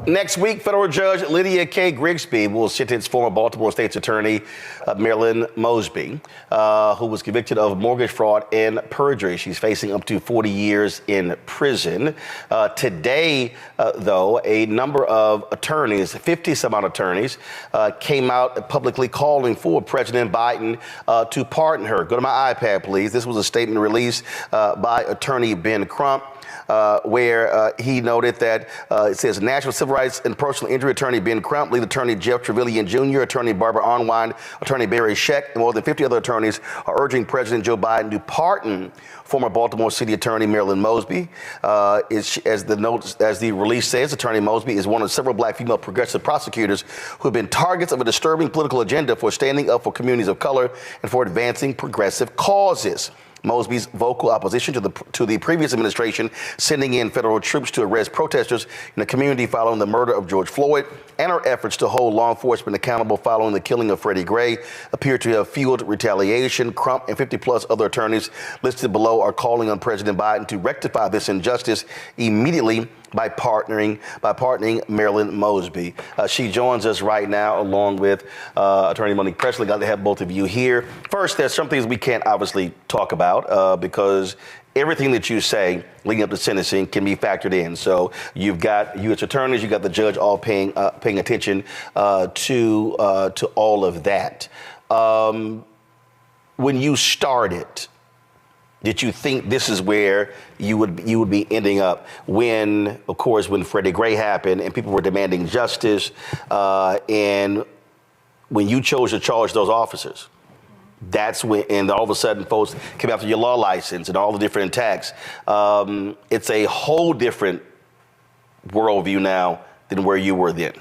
Next week, federal judge Lydia Kay Griggsby will sentence former Baltimore State's attorney Marilyn Mosby, who was convicted of mortgage fraud and perjury. She's facing up to 40 years in prison. Today, though, a number of attorneys, 50-some-odd attorneys, came out publicly calling for President Biden to pardon her. Go to my iPad, please. This was a statement released by attorney Ben Crump. Where he noted that it says National Civil Rights and Personal Injury Attorney Ben Crump, lead attorney Jeff Trevelyan Jr., attorney Barbara Unwine, attorney Barry Scheck, and more than 50 other attorneys are urging President Joe Biden to pardon former Baltimore City Attorney Marilyn Mosby. As the release says, Attorney Mosby is one of several black female progressive prosecutors who have been targets of a disturbing political agenda for standing up for communities of color and for advancing progressive causes. Mosby's vocal opposition to the previous administration sending in federal troops to arrest protesters in the community following the murder of George Floyd and her efforts to hold law enforcement accountable following the killing of Freddie Gray appear to have fueled retaliation. Crump and 50-plus other attorneys listed below are calling on President Biden to rectify this injustice immediately by pardoning Marilyn Mosby. She joins us right now along with attorney Monique Pressley. Glad to have both of you here. First, there's some things we can't obviously talk about because everything that you say leading up to sentencing can be factored in. So you've got U.S. attorneys, you've got the judge all paying attention to all of that. When you started, did you think this is where you would be ending up when, of course, when Freddie Gray happened and people were demanding justice, and when you chose to charge those officers? That's when, and all of a sudden, folks came after your law license and all the different attacks. It's a whole different worldview now than where you were then.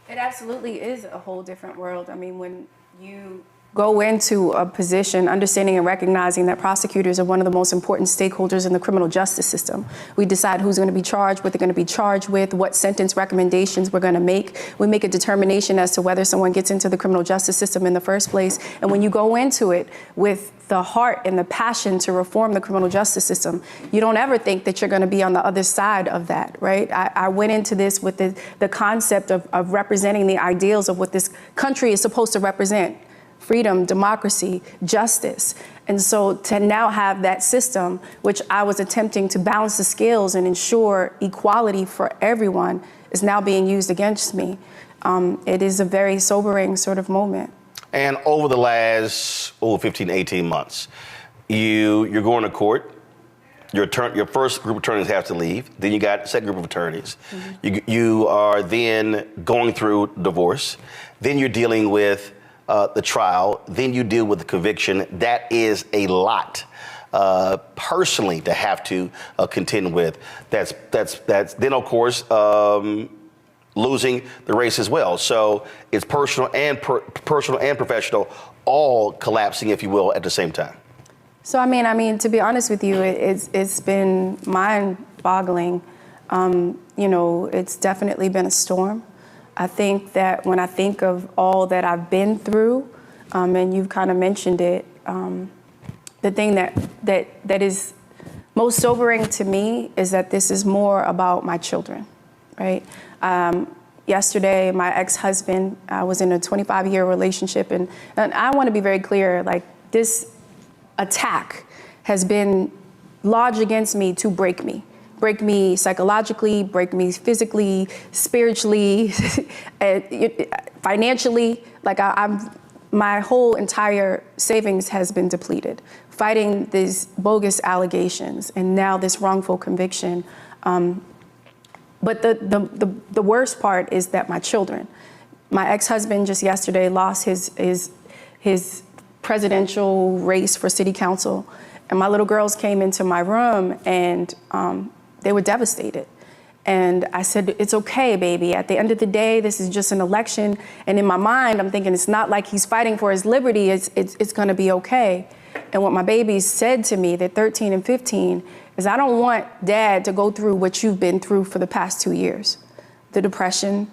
It absolutely is a whole different world. I mean, when you go into a position understanding and recognizing that prosecutors are one of the most important stakeholders in the criminal justice system. We decide who's going to be charged, what they're going to be charged with, what sentence recommendations we're going to make. We make a determination as to whether someone gets into the criminal justice system in the first place. And when you go into it with the heart and the passion to reform the criminal justice system, you don't ever think that you're going to be on the other side of that, right? I went into this with the concept of representing the ideals of what this country is supposed to represent. Freedom, democracy, justice. And so to now have that system, which I was attempting to balance the scales and ensure equality for everyone, is now being used against me. It is a very sobering sort of moment. And over the last 15, 18 months, you're going to court. Your first group of attorneys have to leave. Then you got a second group of attorneys. Mm-hmm. You are then going through divorce. Then you're dealing with the trial, then you deal with the conviction. That is a lot personally to have to contend with. That's then of course losing the race as well. So it's personal and professional, all collapsing, if you will, at the same time. So I mean, to be honest with you, it's been mind-boggling. You know, it's definitely been a storm. I think that when I think of all that I've been through, and you've kind of mentioned it, the thing that is most sobering to me is that this is more about my children, right? Yesterday, my ex-husband, I was in a 25-year relationship, and I want to be very clear, like, this attack has been lodged against me to break me. Break me psychologically, break me physically, spiritually, financially. Like my whole entire savings has been depleted, fighting these bogus allegations and now this wrongful conviction. But the worst part is that my children, my ex-husband just yesterday lost his presidential race for city council, and my little girls came into my room and they were devastated. And I said, it's okay, baby. At the end of the day, this is just an election. And in my mind, I'm thinking it's not like he's fighting for his liberty. It's going to be okay. And what my babies said to me, they're 13 and 15, is I don't want dad to go through what you've been through for the past 2 years. The depression,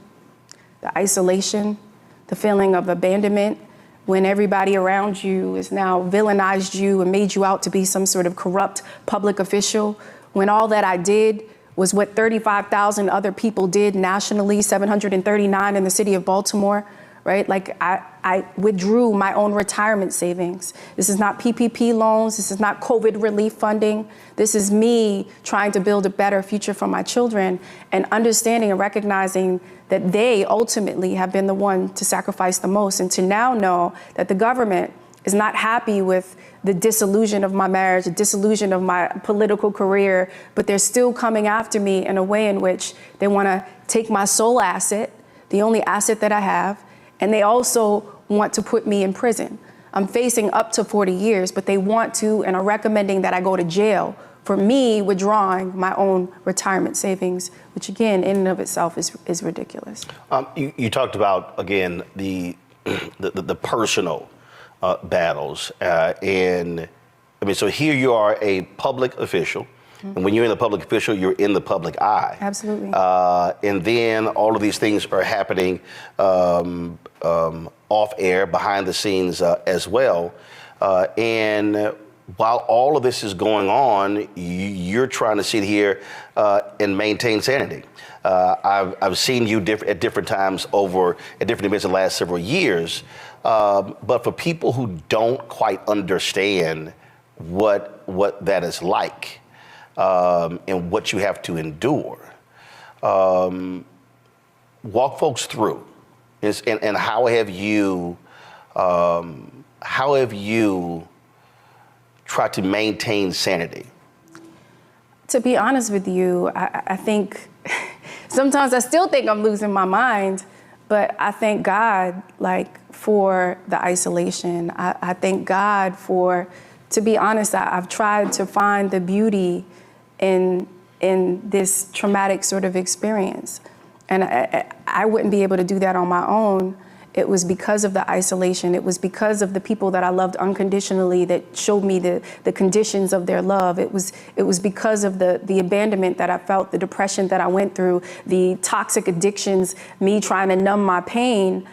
the isolation, the feeling of abandonment, when everybody around you is now villainized you and made you out to be some sort of corrupt public official, when all that I did was what 35,000 other people did nationally, 739 in the city of Baltimore, right? Like I withdrew my own retirement savings. This is not PPP loans. This is not COVID relief funding. This is me trying to build a better future for my children and understanding and recognizing that they ultimately have been the one to sacrifice the most, and to now know that the government is not happy with the disillusion of my marriage, the disillusion of my political career, but they're still coming after me in a way in which they want to take my sole asset, the only asset that I have, and they also want to put me in prison. I'm facing up to 40 years, but they want to and are recommending that I go to jail for me withdrawing my own retirement savings, which again, in and of itself is ridiculous. You talked about, again, the personal battles. And I mean, so here you are a public official. Mm-hmm. And when you're in the public official, you're in the public eye. Absolutely. And then all of these things are happening off air, behind the scenes as well. And while all of this is going on, you're trying to sit here and maintain sanity. I've seen you at different times at different events in the last several years. But for people who don't quite understand what that is like and what you have to endure, walk folks through. And how have you tried to maintain sanity? To be honest with you, I think sometimes I still think I'm losing my mind, but I thank God, for the isolation. I thank God to be honest, I've tried to find the beauty in this traumatic sort of experience. And I wouldn't be able to do that on my own. It was because of the isolation. It was because of the people that I loved unconditionally that showed me the conditions of their love. It was because of the abandonment that I felt, the depression that I went through, the toxic addictions, me trying to numb my pain,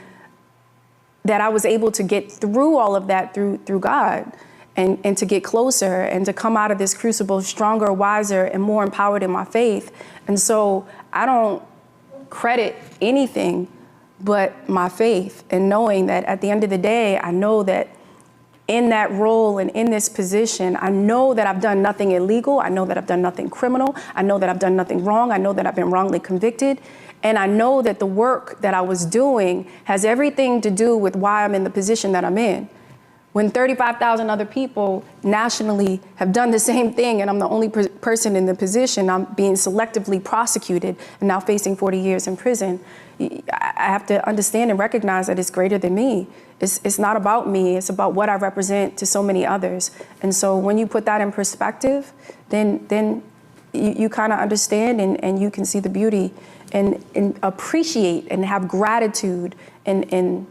that I was able to get through all of that through God and to get closer and to come out of this crucible stronger, wiser, and more empowered in my faith. And so I don't credit anything but my faith, and knowing that at the end of the day, I know that in that role and in this position, I know that I've done nothing illegal. I know that I've done nothing criminal. I know that I've done nothing wrong. I know that I've been wrongly convicted. And I know that the work that I was doing has everything to do with why I'm in the position that I'm in. When 35,000 other people nationally have done the same thing and I'm the only person in the position, I'm being selectively prosecuted and now facing 40 years in prison, I have to understand and recognize that it's greater than me. It's not about me, it's about what I represent to so many others. And so when you put that in perspective, then you kind of understand and you can see the beauty and appreciate and have gratitude in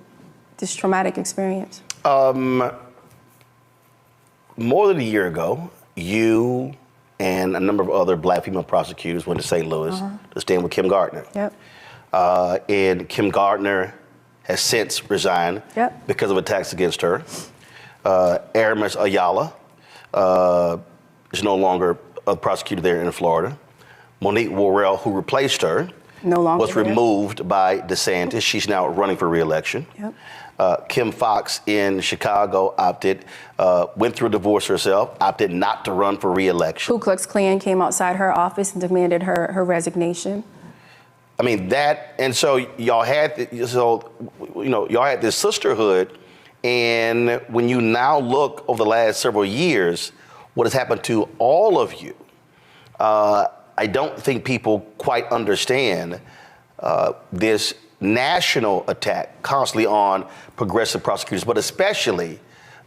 this traumatic experience. More than a year ago, you and a number of other Black female prosecutors went to St. Louis to stand with Kim Gardner. Yep. And Kim Gardner has since resigned because of attacks against her. Aramis Ayala is no longer a prosecutor there in Florida. Monique Worrell, who replaced her, was removed by DeSantis. She's now running for re-election. Yep. Kim Foxx in Chicago went through a divorce herself, opted not to run for re-election. Ku Klux Klan came outside her office and demanded her resignation. I mean, and so y'all had this sisterhood, and when you now look over the last several years, what has happened to all of you, I don't think people quite understand this national attack constantly on progressive prosecutors, but especially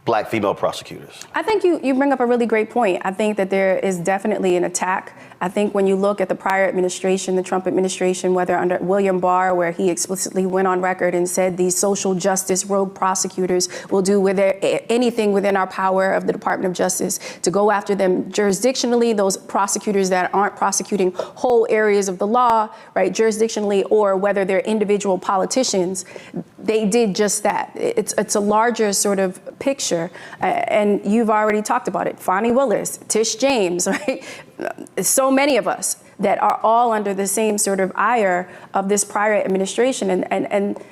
Black female prosecutors. I think you bring up a really great point. I think that there is definitely an attack. I think when you look at the prior administration, the Trump administration, whether under William Barr, where he explicitly went on record and said these social justice rogue prosecutors will do anything within our power of the Department of Justice to go after them jurisdictionally, those prosecutors that aren't prosecuting whole areas of the law, right, jurisdictionally, or whether they're individual politicians, they did just that. It's a larger sort of picture. And you've already talked about it. Fani Willis, Tish James, right? So many of us. that are all under the same sort of ire of this prior administration, and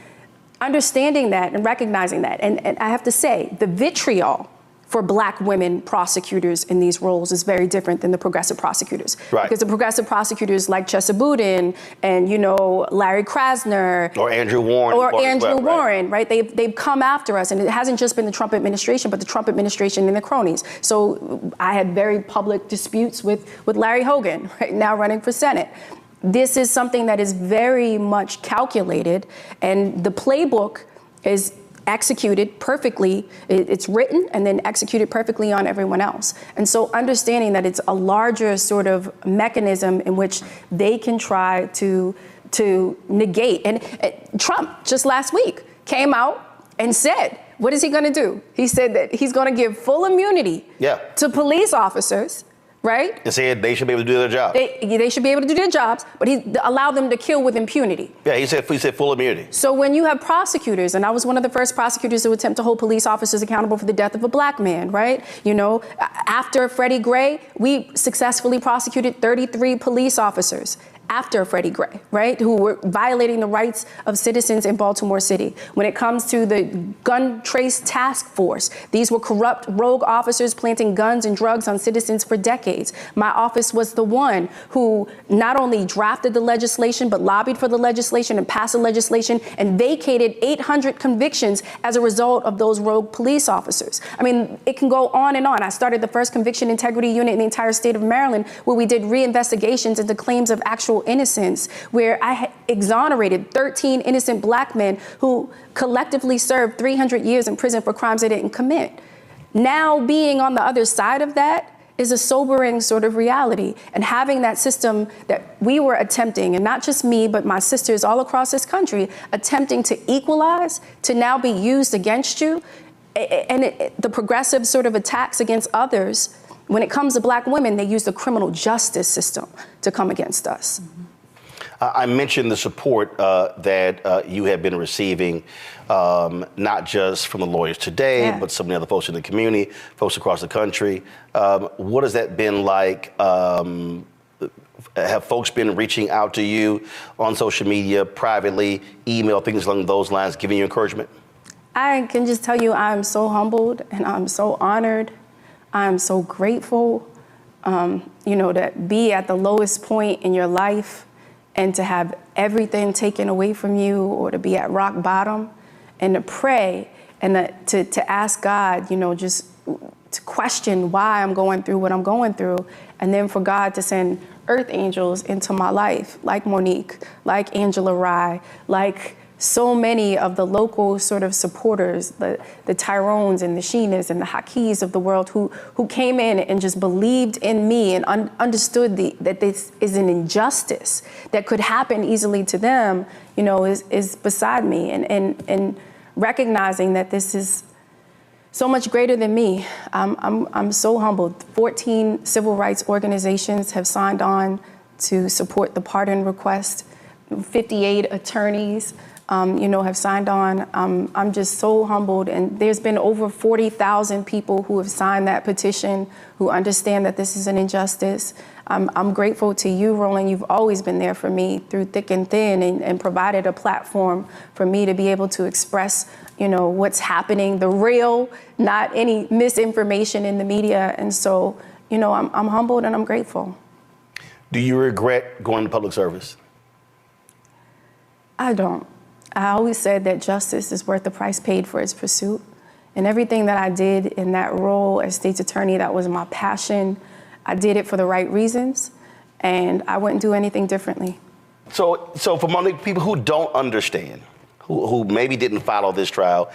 understanding that and recognizing that. And I have to say, the vitriol for Black women prosecutors in these roles is very different than the progressive prosecutors. Right. Because the progressive prosecutors like Chesa Boudin and, you know, Larry Krasner. Or Andrew Warren. Warren, right? They've come after us, and it hasn't just been the Trump administration, but the Trump administration and the cronies. So I had very public disputes with Larry Hogan, right now running for Senate. This is something that is very much calculated, and the playbook is executed perfectly. It's written and then executed perfectly on everyone else. And so understanding that it's a larger sort of mechanism in which they can try to negate. And Trump just last week came out and said, what is he going to do? He said that he's going to give full immunity to police officers, right? And said they should be able to do their job. They should be able to do their jobs, but he allowed them to kill with impunity. Yeah, he said full immunity. So when you have prosecutors, and I was one of the first prosecutors to attempt to hold police officers accountable for the death of a Black man, right? You know, after Freddie Gray, we successfully prosecuted 33 police officers after Freddie Gray, right, who were violating the rights of citizens in Baltimore City. When it comes to the gun trace task force, these were corrupt rogue officers planting guns and drugs on citizens for decades. My office was the one who not only drafted the legislation, but lobbied for the legislation and passed the legislation and vacated 800 convictions as a result of those rogue police officers. I mean, it can go on and on. I started the first conviction integrity unit in the entire state of Maryland, where we did reinvestigations into claims of actual innocence, where I exonerated 13 innocent Black men who collectively served 300 years in prison for crimes they didn't commit. Now being on the other side of that is a sobering sort of reality, and having that system that we were attempting, and not just me, but my sisters all across this country, attempting to equalize, to now be used against you, and the progressive sort of attacks against others. When it comes to Black women, they use the criminal justice system to come against us. I mentioned the support that you have been receiving, not just from the Lawyers Today, but some of the other folks in the community, folks across the country. What has that been like? Have folks been reaching out to you on social media, privately, email, things along those lines, giving you encouragement? I can just tell you I'm so humbled and I'm so honored. I'm so grateful, you know, to be at the lowest point in your life and to have everything taken away from you, or to be at rock bottom, and to pray and to ask God, you know, just to question why I'm going through what I'm going through, and then for God to send earth angels into my life, like Monique, like Angela Rye, like so many of the local sort of supporters, the Tyrones and the Sheenas and the Hakis of the world who came in and just believed in me and understood that this is an injustice that could happen easily to them, you know, is beside me. And recognizing that this is so much greater than me. I'm so humbled. 14 civil rights organizations have signed on to support the pardon request. 58 attorneys you know, have signed on. I'm just so humbled, and there's been over 40,000 people who have signed that petition, who understand that this is an injustice. I'm grateful to you, Roland. You've always been there for me through thick and thin, and provided a platform for me to be able to express, you know, what's happening, the real, not any misinformation in the media. And so, you know, I'm humbled and I'm grateful. Do you regret going to public service? I don't. I always said that justice is worth the price paid for its pursuit. And everything that I did in that role as state's attorney, that was my passion. I did it for the right reasons, and I wouldn't do anything differently. So for Monique, people who don't understand, who maybe didn't follow this trial,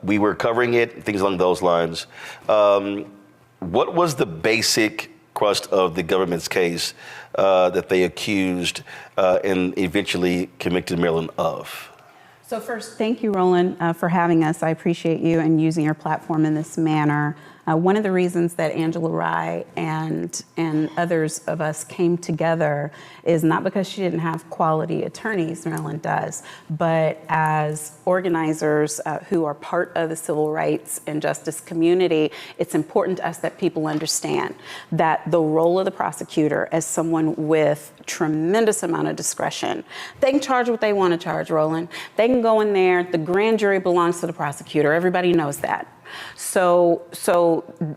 we were covering it, things along those lines. What was the basic crust of the government's case that they accused and eventually convicted Marilyn of? So first, thank you, Roland, for having us. I appreciate you and using your platform in this manner. One of the reasons that Angela Rye and others of us came together is not because she didn't have quality attorneys, Marilyn does, but as organizers who are part of the civil rights and justice community, it's important to us that people understand that the role of the prosecutor as someone with tremendous amount of discretion, they can charge what they want to charge, Roland. They can go in there. The grand jury belongs to the prosecutor. Everybody knows that. So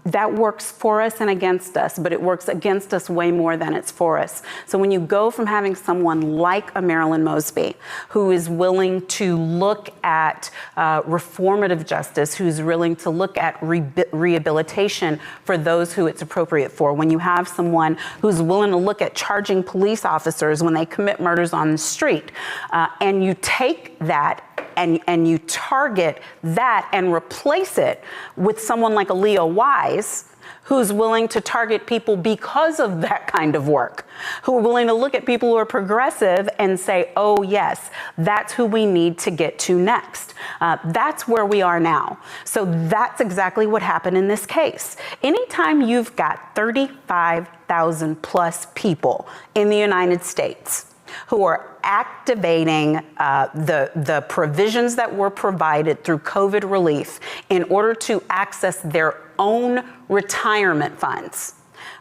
that works for us and against us, but it works against us way more than it's for us. So when you go from having someone like a Marilyn Mosby, who is willing to look at reformative justice, who's willing to look at rehabilitation for those who it's appropriate for, when you have someone who's willing to look at charging police officers when they commit murders on the street, and you take that and you target that and replace it with someone like a Leo Wise, who's willing to target people because of that kind of work, who are willing to look at people who are progressive and say, oh yes, that's who we need to get to next. That's where we are now. So that's exactly what happened in this case. Anytime you've got 35,000 plus people in the United States who are activating the provisions that were provided through COVID relief in order to access their own retirement funds,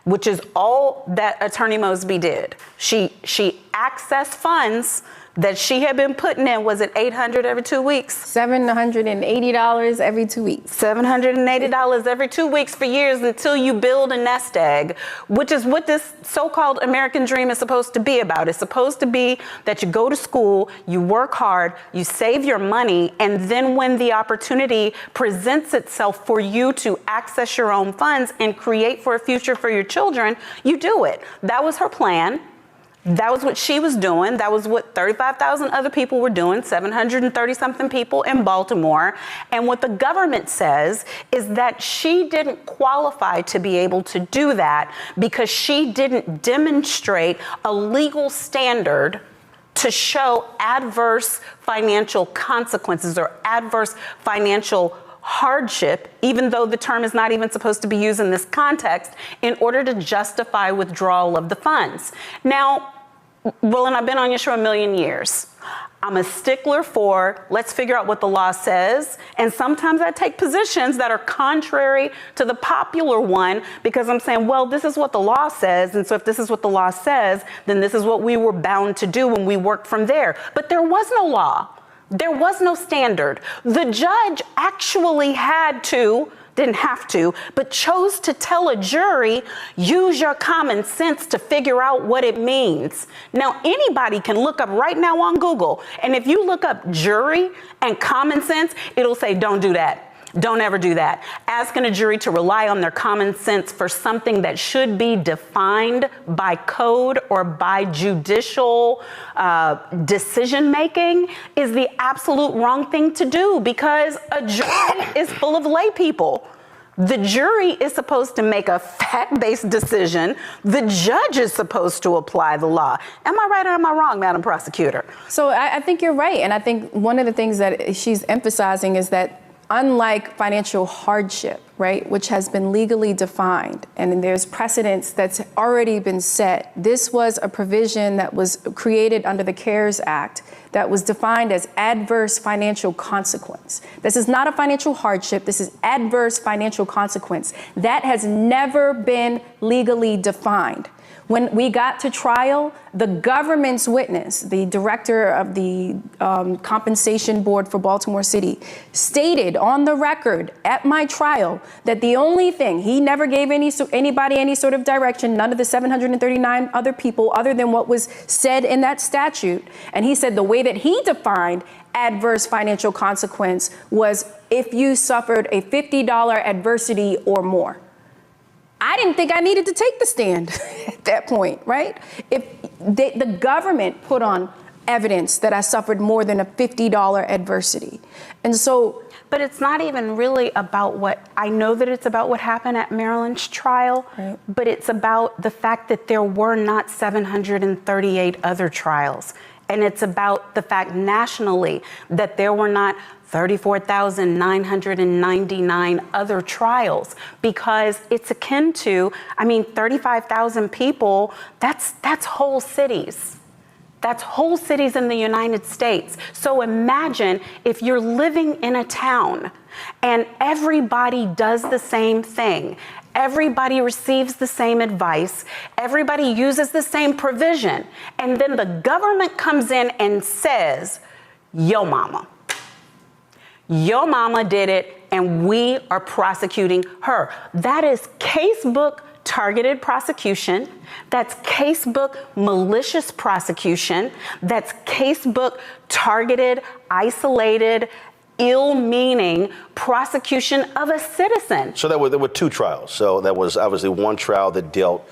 which is all that Attorney Mosby did. She accessed funds that she had been putting in. Was it $800 every 2 weeks? $780 every 2 weeks. $780 every 2 weeks for years until you build a nest egg, which is what this so-called American dream is supposed to be about. It's supposed to be that you go to school, you work hard, you save your money, and then when the opportunity presents itself for you to access your own funds and create for a future for your children, you do it. That was her plan. That was what she was doing. That was what 35,000 other people were doing, 730 something people in Baltimore. And what the government says is that she didn't qualify to be able to do that because she didn't demonstrate a legal standard to show adverse financial consequences or adverse financial hardship, even though the term is not even supposed to be used in this context, in order to justify withdrawal of the funds. Now, Roland, I've been on your show a million years. I'm a stickler for let's figure out what the law says. And sometimes I take positions that are contrary to the popular one because I'm saying, well, this is what the law says. And so if this is what the law says, then this is what we were bound to do when we worked from there. But there was no law. There was no standard. The judge actually didn't have to, but chose to tell a jury, use your common sense to figure out what it means. Now, anybody can look up right now on Google, and if you look up jury and common sense, it'll say, don't do that. Don't ever do that. Asking a jury to rely on their common sense for something that should be defined by code or by judicial decision making is the absolute wrong thing to do because a jury is full of lay people. The jury is supposed to make a fact-based decision. The judge is supposed to apply the law. Am I right or am I wrong, Madam Prosecutor? So I think you're right. And I think one of the things that she's emphasizing is that unlike financial hardship, right, which has been legally defined, and there's precedents that's already been set, this was a provision that was created under the CARES Act that was defined as adverse financial consequence. This is not a financial hardship. This is adverse financial consequence. That has never been legally defined. When we got to trial, the government's witness, the director of the compensation board for Baltimore City, stated on the record at my trial that the only thing, he never gave anybody any sort of direction, none of the 739 other people, other than what was said in that statute. And he said the way that he defined adverse financial consequence was if you suffered a $50 adversity or more. I didn't think I needed to take the stand at that point, right? If the government put on evidence that I suffered more than a $50 adversity. And so, but it's not even really about I know that it's about what happened at Maryland's trial, right, but it's about the fact that there were not 738 other trials. And it's about the fact nationally that there were not 34,999 other trials, because it's akin to, 35,000 people, that's whole cities. That's whole cities in the United States. So imagine if you're living in a town and everybody does the same thing. Everybody receives the same advice. Everybody uses the same provision. And then the government comes in and says, yo mama did it, and we are prosecuting her. That is casebook targeted prosecution. That's casebook malicious prosecution. That's casebook targeted, isolated, ill-meaning prosecution of a citizen. So there were two trials. So there was obviously one trial that dealt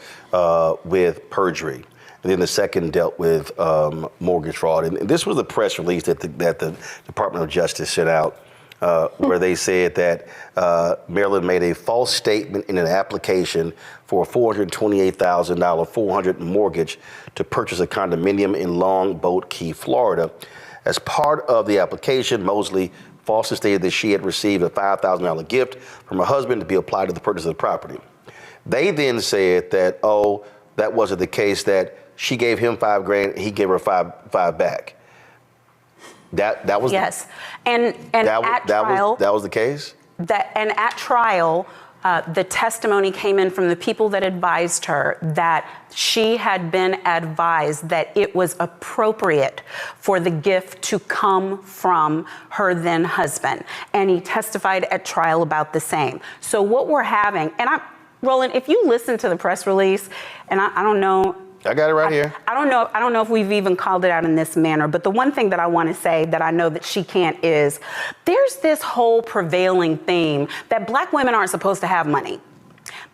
with perjury, and then the second dealt with mortgage fraud. And this was the press release that the Department of Justice sent out, where they said that Marilyn made a false statement in an application for a $428,000 400 mortgage to purchase a condominium in Longboat Key, Florida. As part of the application, Mosley falsely stated that she had received a $5,000 gift from her husband to be applied to the purchase of the property. They then said that, that wasn't the case, that she gave him $5,000, he gave her five back. That was yes, and at trial that was the case. At trial, the testimony came in from the people that advised her that she had been advised that it was appropriate for the gift to come from her then husband, and he testified at trial about the same. So what we're having, and Roland, if you listen to the press release, and I don't know. I got it right here. I don't know if we've even called it out in this manner, but the one thing that I want to say that I know that she can't is there's this whole prevailing theme that Black women aren't supposed to have money,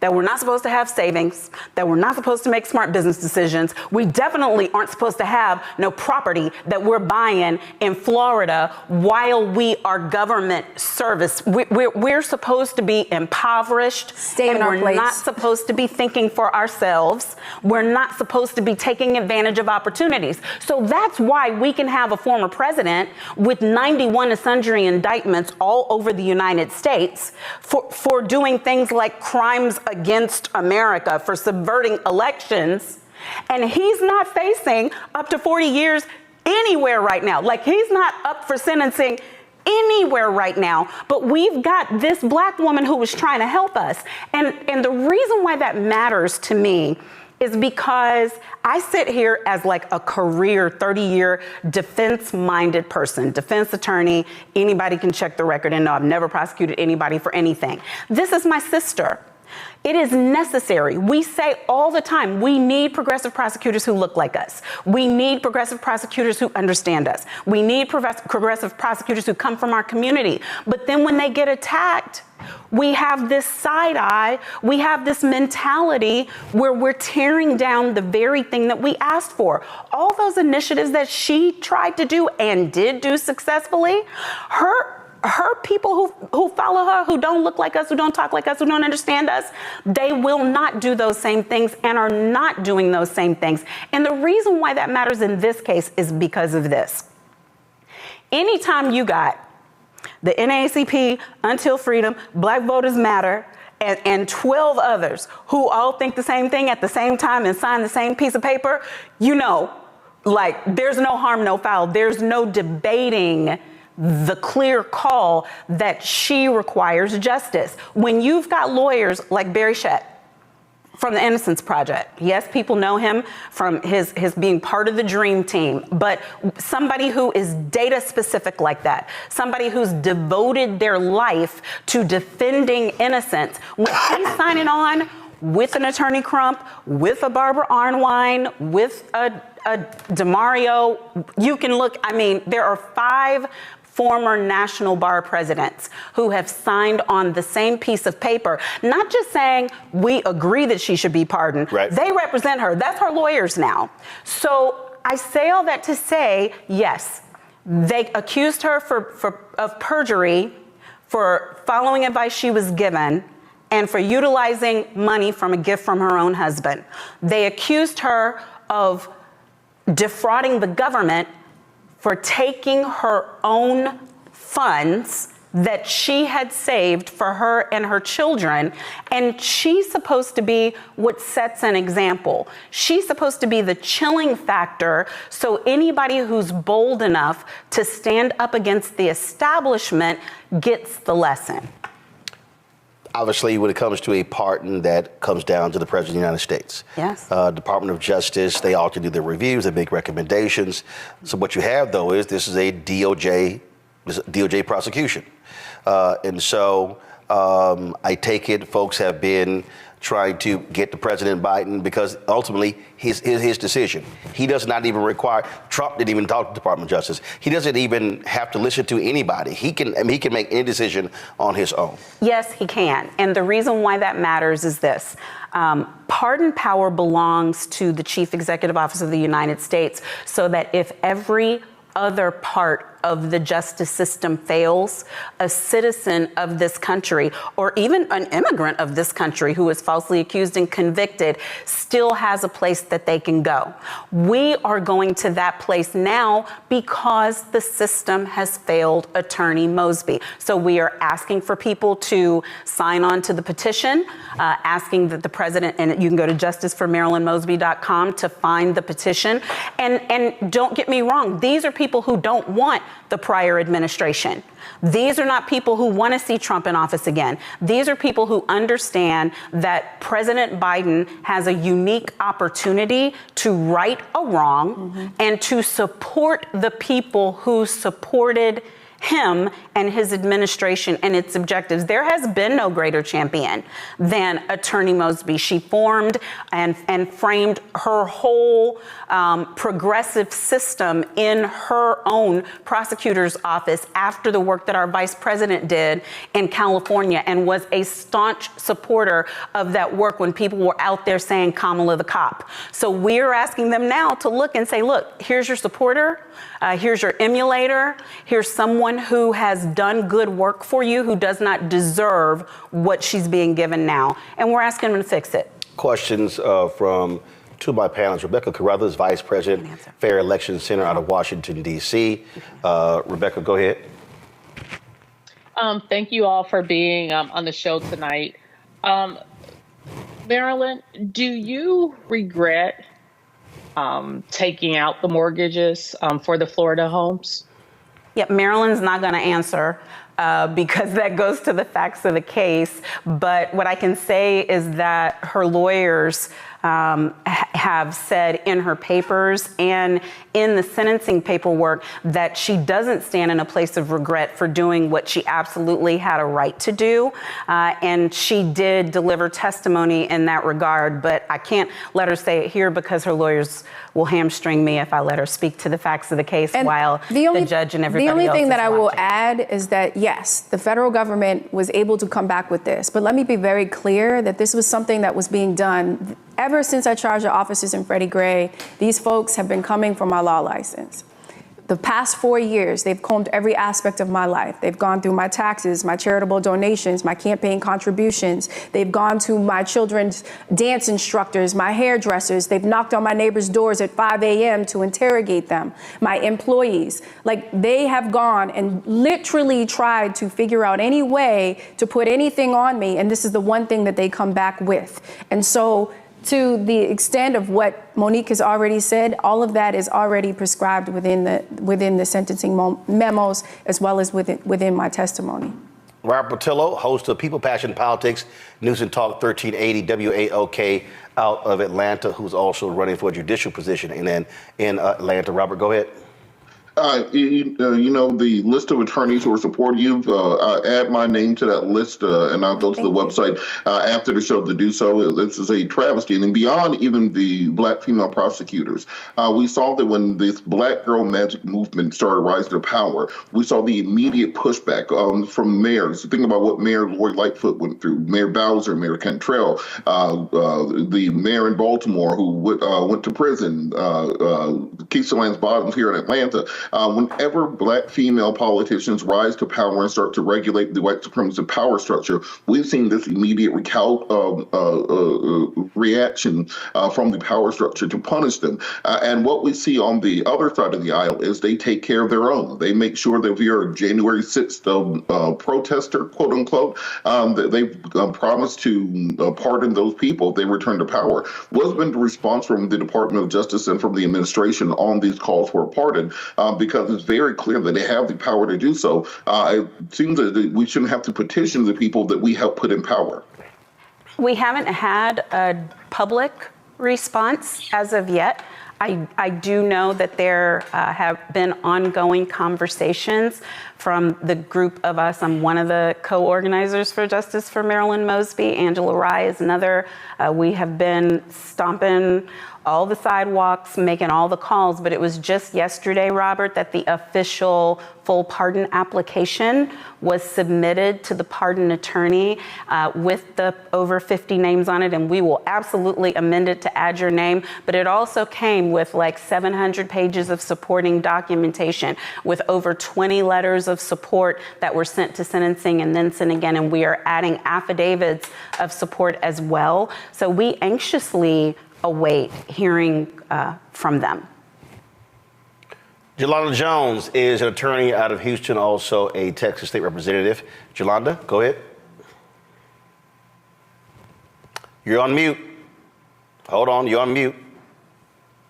that we're not supposed to have savings, that we're not supposed to make smart business decisions. We definitely aren't supposed to have no property that we're buying in Florida while we are government service. We're supposed to be impoverished. Stay in our place. We're not supposed to be thinking for ourselves. We're not supposed to be taking advantage of opportunities. So that's why we can have a former president with 91 and sundry indictments all over the United States for doing things like crimes against America, for subverting elections, and he's not facing up to 40 years anywhere right now. Like, he's not up for sentencing anywhere right now, but we've got this Black woman who was trying to help us. And the reason why that matters to me is because I sit here as like a career 30-year defense-minded person, defense attorney. Anybody can check the record and know I've never prosecuted anybody for anything. This is my sister. It is necessary. We say all the time, we need progressive prosecutors who look like us. We need progressive prosecutors who understand us. We need progressive prosecutors who come from our community. But then when they get attacked, we have this side eye, we have this mentality where we're tearing down the very thing that we asked for. All those initiatives that she tried to do and did do successfully, her people who follow her, who don't look like us, who don't talk like us, who don't understand us, they will not do those same things and are not doing those same things. And the reason why that matters in this case is because of this. Anytime you got the NAACP, Until Freedom, Black Voters Matter, and 12 others who all think the same thing at the same time and sign the same piece of paper, like, there's no harm, no foul. There's no debating the clear call that she requires justice. When you've got lawyers like Barry Shett from the Innocence Project, yes, people know him from his being part of the Dream Team, but somebody who is data specific like that, somebody who's devoted their life to defending innocence, when he's signing on with an Attorney Crump, with a Barbara Arnwine, with a DeMario, you can look, there are 5 former National Bar presidents who have signed on the same piece of paper, not just saying we agree that she should be pardoned. Right. They represent her. That's her lawyers now. So I say all that to say, yes, they accused her of perjury, for following advice she was given, and for utilizing money from a gift from her own husband. They accused her of defrauding the government for taking her own funds that she had saved for her and her children, and she's supposed to be what sets an example. She's supposed to be the chilling factor, so anybody who's bold enough to stand up against the establishment gets the lesson. Obviously, when it comes to a pardon, that comes down to the President of the United States. Yes. Department of Justice, they all do their reviews, they make recommendations. So what you have, though, is this is a DOJ prosecution. And so I take it folks have been trying to get to President Biden because ultimately his decision. He does not even require, Trump didn't even talk to the Department of Justice. He doesn't even have to listen to anybody. He can make any decision on his own. Yes, he can. And the reason why that matters is this. Pardon power belongs to the Chief Executive Officer of the United States, so that if every other part of the justice system fails, a citizen of this country, or even an immigrant of this country who is falsely accused and convicted, still has a place that they can go. We are going to that place now because the system has failed Attorney Mosby. So we are asking for people to sign on to the petition, asking that the president, and you can go to justiceformarilynmosby.com to find the petition. And don't get me wrong, these are people who don't want the prior administration. These are not people who want to see Trump in office again. These are people who understand that President Biden has a unique opportunity to right a wrong and to support the people who supported him and his administration and its objectives. There has been no greater champion than Attorney Mosby. She formed and framed her whole progressive system in her own prosecutor's office after the work that our vice president did in California, and was a staunch supporter of that work when people were out there saying Kamala the cop. So we're asking them now to look and say, look, here's your supporter, here's your emulator, here's someone who has done good work for you, who does not deserve what she's being given now. And we're asking them to fix it. Questions from two of my panelists. Rebecca Carruthers, Vice President, Fair Election Center out of Washington, D.C. Rebecca, go ahead. Thank you all for being on the show tonight. Marilyn, do you regret taking out the mortgages for the Florida homes? Yep, Marilyn's not going to answer because that goes to the facts of the case. But what I can say is that her lawyers have said in her papers and in the sentencing paperwork that she doesn't stand in a place of regret for doing what she absolutely had a right to do. And she did deliver testimony in that regard, but I can't let her say it here because her lawyers will hamstring me if I let her speak to the facts of the case while the judge and everybody else The only thing that I will watching. add is that, yes, the federal government was able to come back with this, but let me be very clear that this was something that was being done ever since I charged the officers in Freddie Gray. These folks have been coming for my law license. The past 4 years, they've combed every aspect of my life. They've gone through my taxes, my charitable donations, my campaign contributions. They've gone to my children's dance instructors, my hairdressers. They've knocked on my neighbors' doors at 5 a.m. to interrogate them, my employees. Like, they have gone and literally tried to figure out any way to put anything on me, and this is the one thing that they come back with. And so, to the extent of what Monique has already said, all of that is already prescribed within the sentencing memos, as well as within my testimony. Robert Patillo, host of People, Passion, Politics, News and Talk 1380 WAOK out of Atlanta, who's also running for a judicial position in Atlanta. Robert, go ahead. You know, the list of attorneys who are supporting you, add my name to that list, and I'll go to the website after the show to do so. This is a travesty. And beyond even the Black female prosecutors, we saw that when this Black Girl Magic movement started rising to power, we saw the immediate pushback from mayors. Think about what Mayor Lori Lightfoot went through, Mayor Bowser, Mayor Cantrell, the mayor in Baltimore who went to prison, Keisha Lance Bottoms here in Atlanta. Whenever Black female politicians rise to power and start to regulate the white supremacist power structure, we've seen this immediate reaction from the power structure to punish them. And what we see on the other side of the aisle is they take care of their own. They make sure that if you're a January 6th protester, quote unquote, that they've promised to pardon those people if they return to power. What's been the response from the Department of Justice and from the administration on these calls for a pardon? Because it's very clear that they have the power to do so. It seems that we shouldn't have to petition the people that we help put in power. We haven't had a public response as of yet. I do know that there have been ongoing conversations from the group of us. I'm one of the co-organizers for Justice for Marilyn Mosby. Angela Rye is another. We have been stomping all the sidewalks, making all the calls, but it was just yesterday, Robert, that the official full pardon application was submitted to the pardon attorney with the over 50 names on it, and we will absolutely amend it to add your name. But it also came with like 700 pages of supporting documentation with over 20 letters of support that were sent to sentencing and then sent again, and we are adding affidavits of support as well. So we anxiously await hearing from them. Jolanda Jones is an attorney out of Houston, also a Texas state representative. Jolanda, go ahead. You're on mute. Hold on, you're on mute.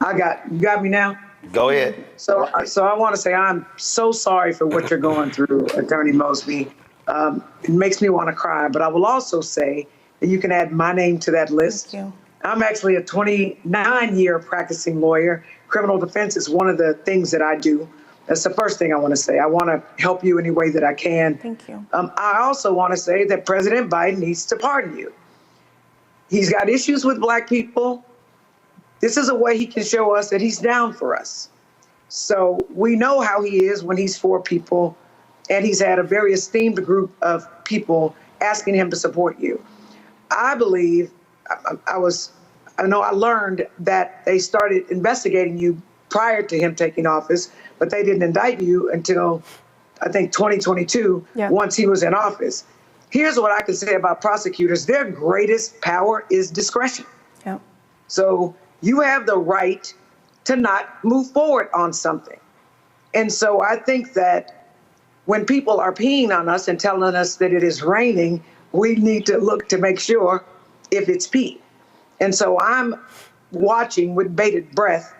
You got me now? Go ahead. So I want to say I'm so sorry for what you're going through, Attorney Mosby. It makes me want to cry, but I will also say that you can add my name to that list. Thank you. I'm actually a 29-year practicing lawyer. Criminal defense is one of the things that I do. That's the first thing I want to say. I want to help you any way that I can. Thank you. I also want to say that President Biden needs to pardon you. He's got issues with Black people. This is a way he can show us that he's down for us. So we know how he is when he's for people, and he's had a very esteemed group of people asking him to support you. I believe I learned that they started investigating you prior to him taking office, but they didn't indict you until, I think, 2022, once he was in office. Here's what I can say about prosecutors. Their greatest power is discretion. Yep. So you have the right to not move forward on something. And so I think that when people are peeing on us and telling us that it is raining, we need to look to make sure if it's pee. And so I'm watching with bated breath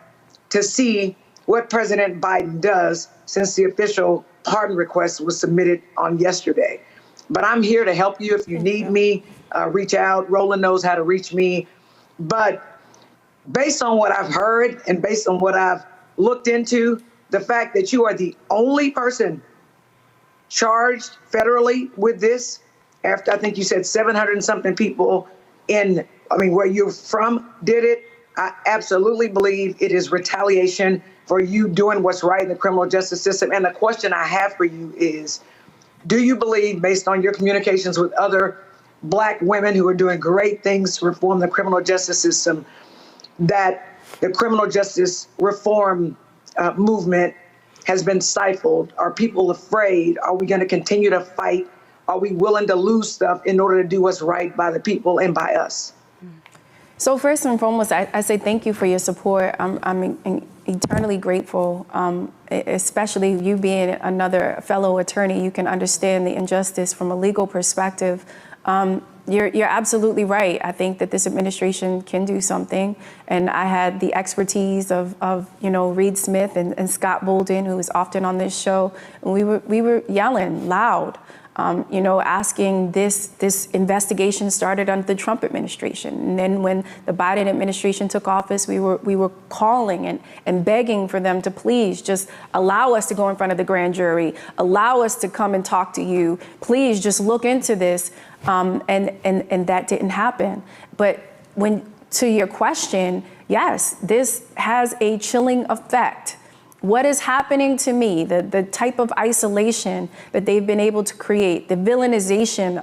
to see what President Biden does since the official pardon request was submitted on yesterday. But I'm here to help you if you need me. Reach out. Roland knows how to reach me. But based on what I've heard and based on what I've looked into, the fact that you are the only person charged federally with this, after I think you said 700 and something people where you're from did it, I absolutely believe it is retaliation for you doing what's right in the criminal justice system. And the question I have for you is, do you believe, based on your communications with other Black women who are doing great things to reform the criminal justice system, that the criminal justice reform movement has been stifled? Are people afraid? Are we going to continue to fight? Are we willing to lose stuff in order to do what's right by the people and by us? So first and foremost, I say thank you for your support. I'm eternally grateful, especially you being another fellow attorney. You can understand the injustice from a legal perspective. You're absolutely right. I think that this administration can do something. And I had the expertise of Reed Smith and Scott Bolden, who is often on this show. And we were yelling loud. Asking this investigation started under the Trump administration. And then when the Biden administration took office, we were calling and begging for them to please just allow us to go in front of the grand jury, allow us to come and talk to you. Please just look into this. And that didn't happen. But to your question, yes, this has a chilling effect. What is happening to me, the type of isolation that they've been able to create, the villainization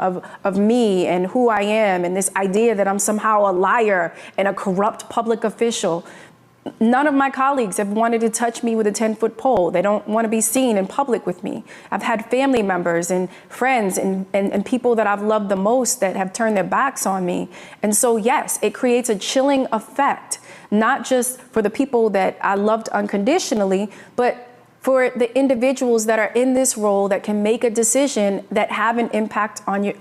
of me and who I am, and this idea that I'm somehow a liar and a corrupt public official, None of my colleagues have wanted to touch me with a 10-foot pole. They don't want to be seen in public with me. I've had family members and friends and people that I've loved the most that have turned their backs on me. And so, yes, it creates a chilling effect, not just for the people that I loved unconditionally, but for the individuals that are in this role that can make a decision that have an impact on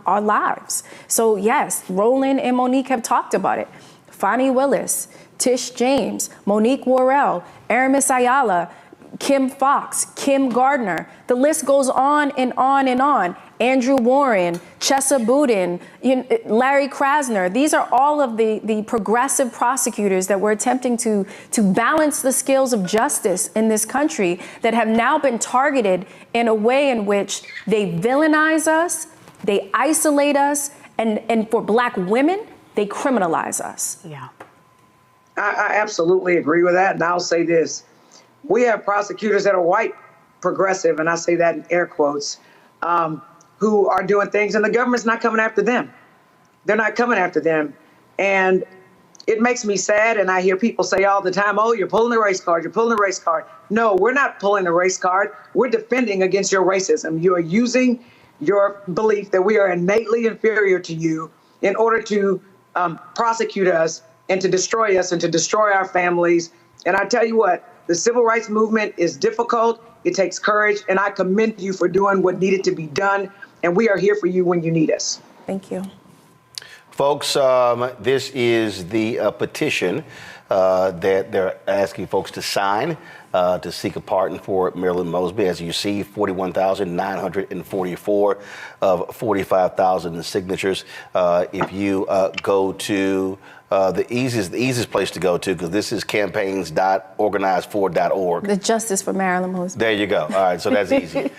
our lives. So yes, Roland and Monique have talked about it. Fani Willis, Tish James, Monique Worrell, Aramis Ayala, Kim Fox, Kim Gardner. The list goes on and on and on. Andrew Warren, Chesa Boudin, Larry Krasner. These are all of the progressive prosecutors that were attempting to balance the scales of justice in this country that have now been targeted in a way in which they villainize us, they isolate us, and for Black women, they criminalize us. Yeah. I absolutely agree with that. And I'll say this. We have prosecutors that are white progressive, and I say that in air quotes, who are doing things, and the government's not coming after them. They're not coming after them. And it makes me sad, and I hear people say all the time, oh, you're pulling the race card, you're pulling the race card. No, we're not pulling the race card. We're defending against your racism. You are using your belief that we are innately inferior to you in order to prosecute us and to destroy us and to destroy our families. And I tell you what, the civil rights movement is difficult. It takes courage, and I commend you for doing what needed to be done. And we are here for you when you need us. Thank you. Folks, this is the petition that they're asking folks to sign to seek a pardon for Marilyn Mosby. As you see, 41,944 of 45,000 signatures. If you go to the easiest place to go to, because this is campaigns.organizefor.org. The Justice for Marilyn Mosby. There you go. All right, so that's easy.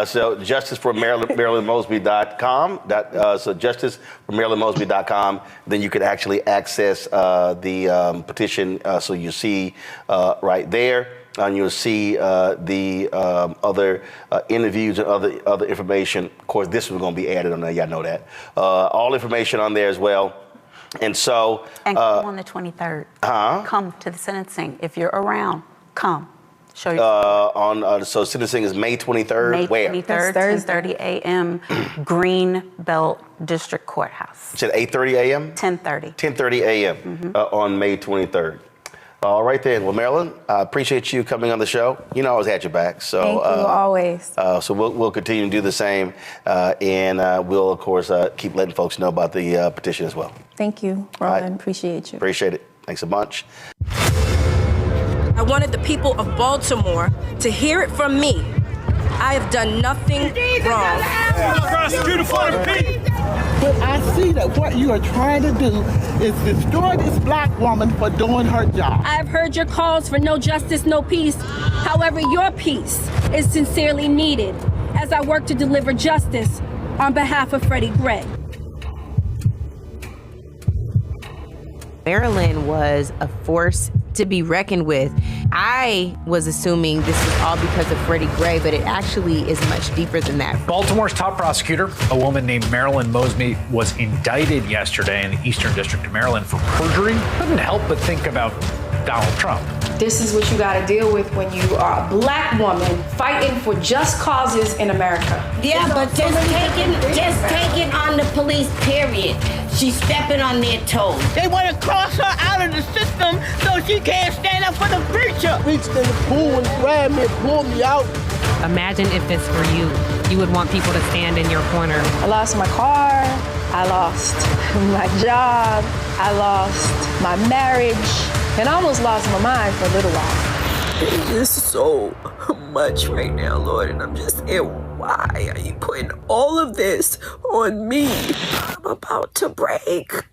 So justice for MarilynMosby.com. So justice for MarilynMosby.com. Then you can actually access the petition. So you see right there. And you'll see the other interviews and other information. Of course, this was going to be added on there. Y'all know that. All information on there as well. And so... And come on the 23rd. Come to the sentencing. If you're around, come. Show your so sentencing is May 23rd. May Where? 23rd, 10:30 a.m., Greenbelt District Courthouse. You said 8:30 a.m.? 10:30. 10:30 a.m. On May 23rd. All right then. Well, Marilyn, I appreciate you coming on the show. You know I always had your back. So thank you, always. So we'll continue to do the same, and we'll of course keep letting folks know about the petition as well. Thank you, Roland. Appreciate you. Appreciate it. Thanks a bunch. I wanted the people of Baltimore to hear it from me. I have done nothing wrong. Prosecuted for the people. But I see that what you are trying to do is destroy this Black woman for doing her job. I have heard your calls for no justice, no peace. However, your peace is sincerely needed as I work to deliver justice on behalf of Freddie Gray. Marilyn was a force to be reckoned with. I was assuming this was all because of Freddie Gray, but it actually is much deeper than that. Baltimore's top prosecutor, a woman named Marilyn Mosby, was indicted yesterday in the Eastern District of Maryland for perjury. Couldn't help but think about Donald Trump. This is what you got to deal with when you are a Black woman fighting for just causes in America. Yeah, but just taking on the police, period. She's stepping on their toes. They want to cross her out of the system so she can't stand up for the preacher. Reached in the pool and grabbed me and pulled me out. Imagine if this were you. You would want people to stand in your corner. I lost my car. I lost my job. I lost my marriage. And I almost lost my mind for a little while. It's just so much right now, Lord, and I'm just saying, why are you putting all of this on me? I'm about to break.